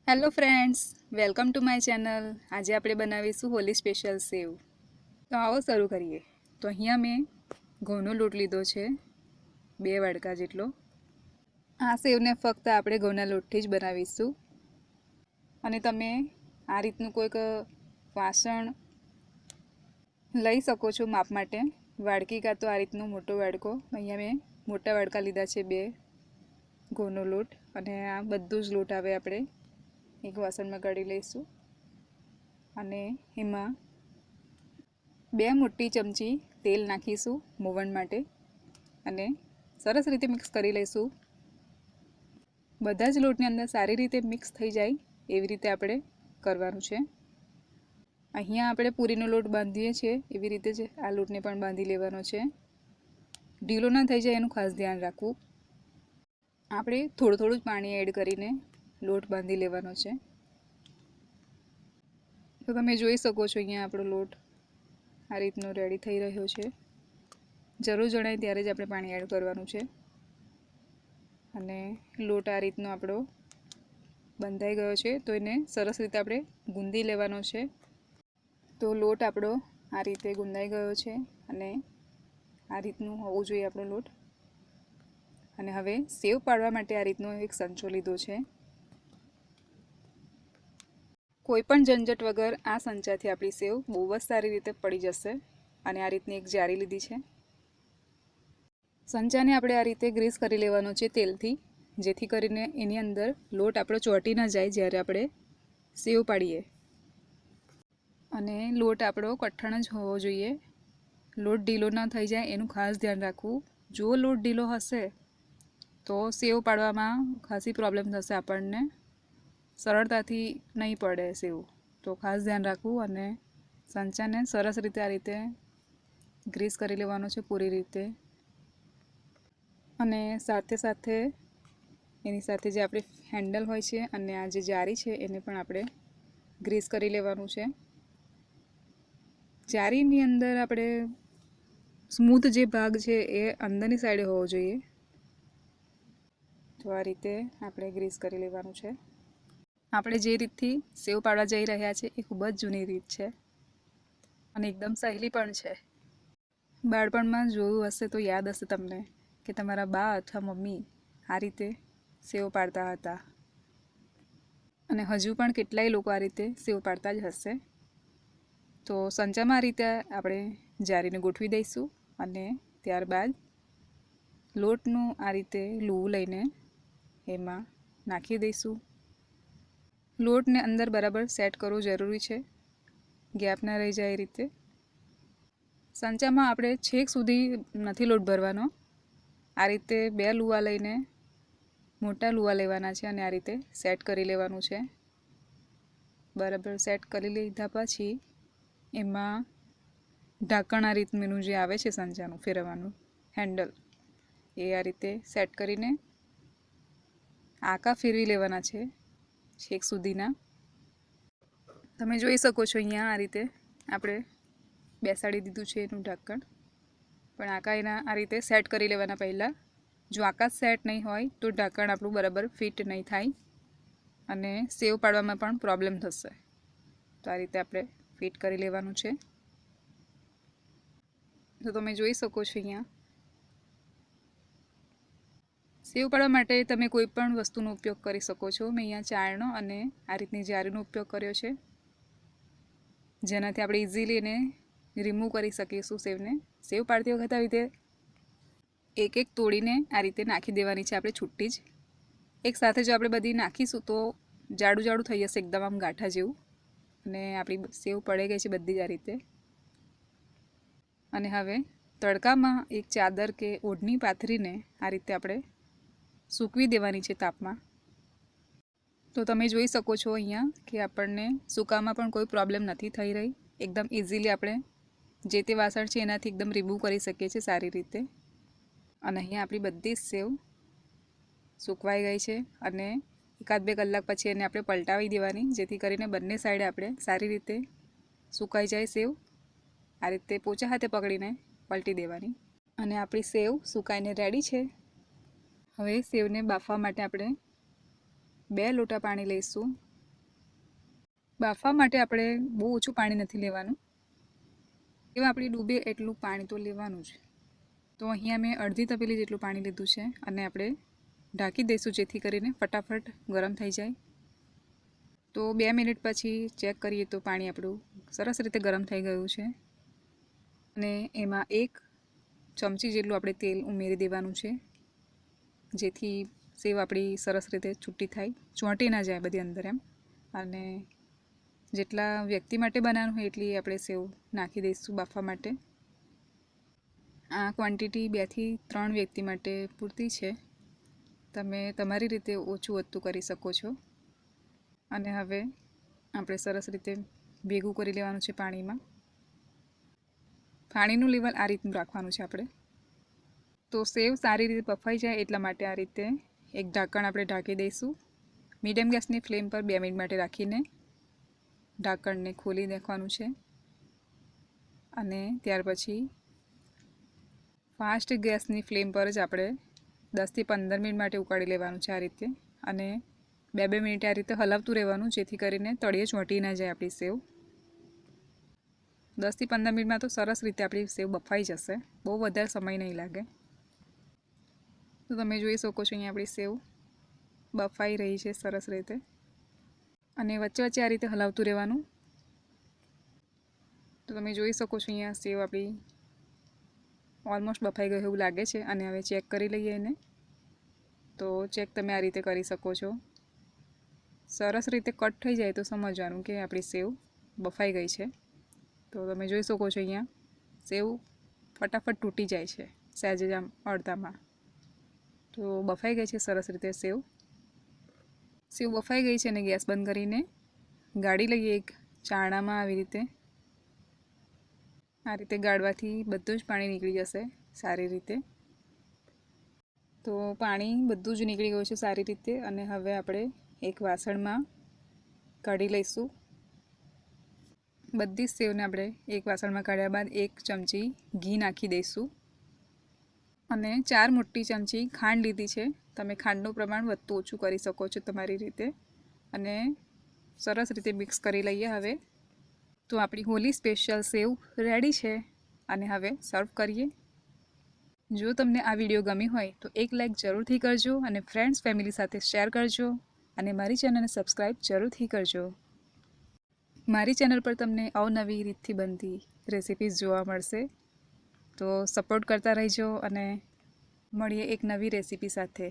Hello friends, welcome to my channel. આજે આપણે બનાવીશું હોલી સ્પેશિયલ સેવ. તો આવો શરૂ કરીએ. તો અહીંયા મેં ઘઉંનો લોટ લીધો છે 2 વાડકા જેટલો. આ સેવને ફક્ત આપણે ઘઉંના લોટથી જ બનાવીશું. અને તમે આ રીતનું કોઈક વાસણ લઈ શકો છો માપ માટે. વાડકી કાં તો આ રીતનો મોટો વાડકો. અહીંયા મેં મોટા વાડકા લીધા છે 2 ઘઉંનો લોટ. અને આ બધું જ લોટ આવે આપણે એક વાસણમાં કાઢી લઈશું. અને એમાં 2 મોટી ચમચી તેલ નાખીશું મોવણ માટે અને સરસ રીતે મિક્સ કરી લઈશું. બધા જ લોટની અંદર સારી રીતે મિક્સ થઈ જાય એવી રીતે આપણે કરવાનું છે. અહીંયા આપણે પૂરીનો લોટ બાંધીએ છીએ એવી રીતે જ આ લોટને પણ બાંધી લેવાનો છે. ઢીલો ના થઈ જાય એનું ખાસ ધ્યાન રાખવું. આપણે થોડું થોડું જ પાણી એડ કરીને લોટ બાંધી લેવાનો છે. તો તમે જોઈ શકો છો અહીંયા આપણો લોટ આ રીતનો રેડી થઈ રહ્યો છે. જરૂર જણાય ત્યારે જ આપણે પાણી એડ કરવાનું છે. અને લોટ આ રીતનો આપણો બંધાઈ ગયો છે તો એને સરસ રીતે આપણે ગૂંદી લેવાનો છે. તો લોટ આપણો આ રીતે ગુંદાઈ ગયો છે અને આ રીતનું હોવું જોઈએ આપણો લોટ. અને હવે સેવ પાડવા માટે આ રીતનો એક સંચો લીધો છે. કોઈ પણ ઝંઝટ વગર આ સંચાથી આપણી સેવ બહુ જ સારી રીતે પડી જશે. અને આ રીતની એક જારી લીધી છે. સંચાને આપણે આ રીતે ગ્રીસ કરી લેવાનો છે તેલથી, જેથી કરીને એની અંદર લોટ આપણો ચોંટી ન જાય જ્યારે આપણે સેવ પાડીએ. અને લોટ આપણો કઠણ જ હોવો જોઈએ. લોટ ઢીલો ન થઈ જાય એનું ખાસ ધ્યાન રાખવું. જો લોટ ઢીલો હશે તો સેવ પાડવામાં ખાસી પ્રોબ્લેમ થશે આપણને. સરળતાથી નહીં પડે સેવ. તો ખાસ ધ્યાન રાખવું. અને સંચાને સરસ રીતે આ રીતે ગ્રીસ કરી લેવાનો છે પૂરી રીતે. અને સાથે સાથે એની સાથે જે આપણી હેન્ડલ હોય છે અને આ જે જારી છે એને પણ આપણે ગ્રીસ કરી લેવાનું છે. જારીની અંદર આપણે સ્મૂથ જે ભાગ છે એ અંદરની સાઈડે હોવો જોઈએ. તો આ રીતે આપણે ગ્રીસ કરી લેવાનું છે. આપણે જે રીતથી સેવ પાડવા જઈ રહ્યા છે એ ખૂબ જ જૂની રીત છે અને એકદમ સહેલી પણ છે. બાળપણમાં જોયું હશે તો યાદ હશે તમને કે તમારા બા અથવા મમ્મી આ રીતે સેવ પાડતા હતા. અને હજુ પણ કેટલાય લોકો આ રીતે સેવ પાડતા જ હશે. તો સંચામાં આ રીતે આપણે જારીને ગોઠવી દઈશું અને ત્યારબાદ લોટનું આ રીતે લૂવું લઈને એમાં નાખી દઈશું. લોટને અંદર બરાબર સેટ કરવું જરૂરી છે, ગેપ ના રહી જાય એ રીતે. સંચામાં આપણે છેક સુધી નથી લોટ ભરવાનો. આ રીતે 2 લુવા લઈને મોટા લુવા લેવાના છે અને આ રીતે સેટ કરી લેવાનું છે. બરાબર સેટ કરી લીધા પછી એમાં ઢાંકણ આ રીતનું જે આવે છે સંચાનું ફેરવવાનું હેન્ડલ, એ આ રીતે સેટ કરીને આકા ફેરવી લેવાના છે છેક સુધીના. તમે જોઈ શકો છો અહીંયા આ રીતે આપણે બેસાડી દીધું છે એનું ઢાંકણ. પણ આકા એના આ રીતે સેટ કરી લેવાના પહેલાં. જો આકા સેટ નહીં હોય તો ઢાંકણ આપણું બરાબર ફિટ નહીં થાય અને સેવ પાડવામાં પણ પ્રોબ્લેમ થશે. તો આ રીતે આપણે ફિટ કરી લેવાનું છે. તો તમે જોઈ શકો છો અહીંયા સેવ પાડવા માટે તમે કોઈ પણ વસ્તુનો ઉપયોગ કરી શકો છો. મેં અહીંયા ચાળનો અને આ રીતની જારીનો ઉપયોગ કર્યો છે, જેનાથી આપણે ઇઝીલી એને રિમૂવ કરી શકીશું સેવને. સેવ પાડતી વખતે આવી રીતે એક એક તોડીને આ રીતે નાખી દેવાની છે આપણે છૂટી જ. એક સાથે જો આપણે બધી નાખીશું તો જાડું જાડું થઈ જશે એકદમ આમ ગાંઠા જેવું. અને આપણી સેવ પડી ગઈ છે બધી જ આ રીતે. અને હવે તડકામાં એક ચાદર કે ઓઢણી પાથરીને આ રીતે આપણે સૂકવી દેવાની છે તાપમાં. તો તમે જોઈ શકો છો અહીંયા કે આપણને સૂકામાં પણ કોઈ પ્રોબ્લેમ નથી થઈ રહી. એકદમ ઇઝીલી આપણે જે તે વાસણ છે એનાથી એકદમ રિમૂવ કરી શકીએ છીએ સારી રીતે. અને અહીંયા આપણી બધી જ સેવ સૂકવાઈ ગઈ છે અને 1-2 કલાક પછી એને આપણે પલટાવી દેવાની, જેથી કરીને બંને સાઈડે આપણે સારી રીતે સુકાઈ જાય સેવ. આ રીતે પોચા હાથે પકડીને પલટી દેવાની. અને આપણી સેવ સુકાઈને રેડી છે. હવે સેવને બાફવા માટે આપણે 2 લોટા પાણી લઈશું બાફવા માટે આપણે બહુ ઓછું પાણી નથી લેવાનું, એવા આપણી ડૂબે એટલું પાણી તો લેવાનું જ. તો અહીંયા મેં અડધી તપેલી જેટલું પાણી લીધું છે અને આપણે ઢાંકી દઈશું જેથી કરીને ફટાફટ ગરમ થઈ જાય. તો 2 મિનિટ પછી ચેક કરીએ તો પાણી આપણું સરસ રીતે ગરમ થઈ ગયું છે અને એમાં 1 ચમચી જેટલું આપણે તેલ ઉમેરી દેવાનું છે જેથી સેવ આપણી સરસ રીતે છૂટી થાય, ચોંટી ના જાય બધી અંદર એમ. અને જેટલા વ્યક્તિ માટે બનાવવાનું હોય એટલી આપણે સેવ નાખી દઈશું બાફવા માટે. આ ક્વોન્ટિટી 2 થી 3 વ્યક્તિ માટે પૂરતી છે. તમે તમારી રીતે ઓછું વધતું કરી શકો છો. અને હવે આપણે સરસ રીતે ભેગું કરી લેવાનું છે પાણીમાં. પાણીનું લેવલ આ રીતનું રાખવાનું છે આપણે. તો સેવ સારી રીતે બફાઈ જાય એટલા માટે આ રીતે એક ઢાંકણ આપણે ઢાંકી દઈશું. મીડિયમ ગેસની ફ્લેમ પર 2 મિનિટ માટે રાખીને ઢાંકણને ખોલી નાખવાનું છે અને ત્યાર પછી ફાસ્ટ ગેસની ફ્લેમ પર જ આપણે 10 થી 15 મિનિટ માટે ઉકાળી લેવાનું છે આ રીતે. અને 2 મિનિટ આ રીતે હલાવતું રહેવાનું જેથી કરીને તળિયે ચોંટી ના જાય આપણી સેવ. 10 થી 15 મિનિટમાં તો સરસ રીતે આપણી સેવ બફાઈ જશે, બહુ વધારે સમય નહીં લાગે. તો તમે જોઈ શકો છો અહીંયા આપણી સેવ બફાઈ રહી છે સરસ રીતે અને વચ્ચે વચ્ચે આ રીતે હલાવતું રહેવાનું. તો તમે જોઈ શકો છો અહીંયા સેવ આપણી ઓલમોસ્ટ બફાઈ ગઈ એવું લાગે છે અને હવે ચેક કરી લઈએ એને. તો ચેક તમે આ રીતે કરી શકો છો. સરસ રીતે કટ થઈ જાય તો સમજવાનું કે આપણી સેવ બફાઈ ગઈ છે. તો તમે જોઈ શકો છો અહીંયા સેવ ફટાફટ તૂટી જાય છે સહેજ જ આમ અડધામાં. તો બફાઈ ગઈ છે સરસ રીતે સેવ. સેવ બફાઈ ગઈ છે અને ગેસ બંધ કરીને ગાળી લઈએ એક ચારણામાં. આવી રીતે આ રીતે ગાળવાથી બધું જ પાણી નીકળી જશે સારી રીતે. તો પાણી બધું જ નીકળી ગયું છે સારી રીતે અને હવે આપણે એક વાસણમાં કાઢી લઈશું. બધી જ સેવને આપણે એક વાસણમાં કાઢ્યા બાદ 1 ચમચી ઘી નાખી દઈશું અને 4 મોટી ચમચી ખાંડ લીધી છે. તમે ખાંડનું પ્રમાણ વધતું ઓછું કરી શકો છો તમારી રીતે. અને સરસ રીતે મિક્સ કરી લઈએ હવે. તો આપણી હોલી સ્પેશિયલ સેવ રેડી છે અને હવે સર્વ કરીએ. જો તમને આ વિડીયો ગમી હોય તો એક લાઈક જરૂરથી કરજો અને ફ્રેન્ડ્સ ફેમિલી સાથે શેર કરજો અને મારી ચેનલને સબસ્ક્રાઈબ જરૂરથી કરજો. મારી ચેનલ પર તમને અવનવી રીતથી બનતી રેસિપીઝ જોવા મળશે. તો સપોર્ટ કરતા રહેજો અને મળીએ એક નવી રેસિપી સાથે.